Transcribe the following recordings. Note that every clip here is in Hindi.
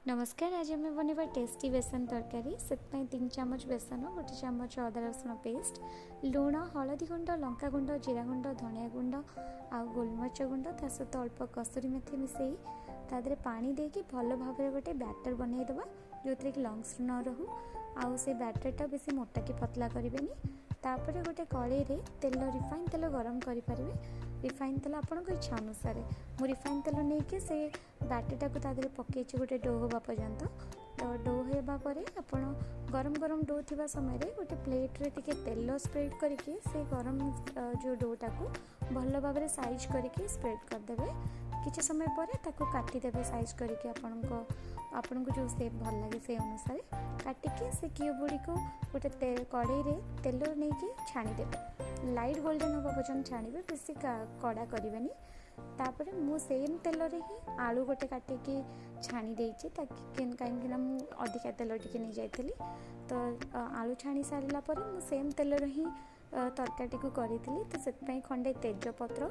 नमस्कार। आज आम बनवा टेस्टी बेसन तरकारी से 3 चामच बेसन, 1 चामच अदा रसुण पेस्ट, लुण, हलदी गुंड, लंका गुंड, जीरा गुंड, धनिया गुंड आ गोलमरिच गुंड, ता सहित अल्प कसूरी मेथी मिसई तादे पानी देकी भल भाव गोटे बैटर बनईदेवा जो थी कि लंग्स न रहू आउ से बैटरटा बेसी मोटा कि पतला करेंगे। तापर गोटे कड़े तेल रिफाइन तेल गरम करेंगे। रिफाइन तेल आपण इच्छा अनुसार मु रिफाइन तेल नहीं कि से बैटरटा को तादे पकई गोटे डो हवा पर्यंत। तो डो होगापर आपण गरम गरम डो थी समय गोटे प्लेट रे टिके तेल स्प्रेड करके से गरम जो डोटा को भल भाव साइज करके स्प्रेड करदे। किसी समय पर ताको काटिदेवे साइज करके आपण को जो सेप भल लगे से अनुसार काटिके से क्यूब गुड़ी को गोटे कड़े तेल नहीं कि छाणीदेवे। लाइट गोल्डन हवा पर्यंत छाणीबे, बेसी कड़ा करेंगे। तापर मु सेम तेल रे ही आलू गोटे काटिकी छाणी देइछि कहीं अधिका तेल टिके नहीं जाइली। तो आलू छाणी सारा पर मु सेम तेल रे ही तरकारी को करी। तो से खंडे तेजपत्र,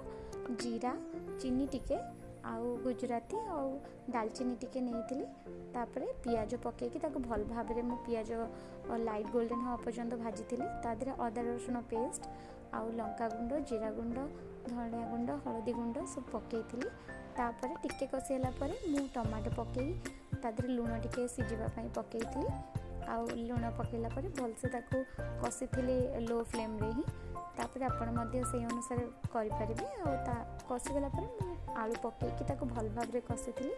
जीरा, चीनी टिके आउ गुजराती आउ दालचीनी टिके नहीं। तापर पियाज पकईकी भल भाव में पियाज लाइट गोल्डन हवा पर्यंत भाजी तादे अदा रसुण पेस्ट आउ लंका गुंड, जीरा गुंड, धनिया गुंड, हलदी गुंड सब पकई। तापर टिके कषिला मु टमाटो पकई तादे लुण टिके सिझापी पकई आउ लुण पकईला भलसे कषी लो फ्लेम रे ही। तापर आपण से अनुसार करेंगे। कषिगला आलू पकईकी भल भाव में कषी।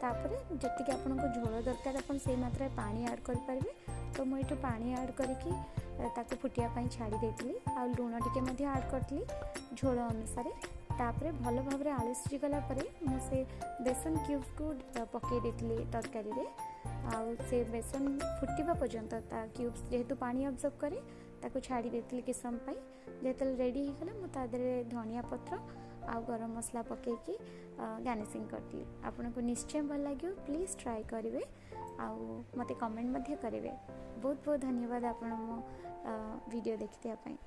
तापर जी आपको झोल दरकार आप से मात्रा पानी ऐड करेंगे। तो मुझे पानी ऐड करके फुटियापाई छाड़ी देती आ लुण टिके ऐड करी झोल अनुसार। तापर भल भाव में आलू सिझीगला मुझे बेसन क्यूब्स को पकई देती तरकारी रे। आउ से बेसन फुटिबा पर्यंत क्यूब्स जेहेतु पानी अब्जर्व करे ताको छाड़ी देती कि समय जो रेडी होगला मुझे धनिया पत्र आउ गरम मसला पकईकी गार्निशिंग करती। आपको निश्चय भल लगे, प्लीज ट्राए करेंगे आउ मते कमेंट करेंगे। बहुत बहुत धन्यवाद आपण मो वीडियो देखिते।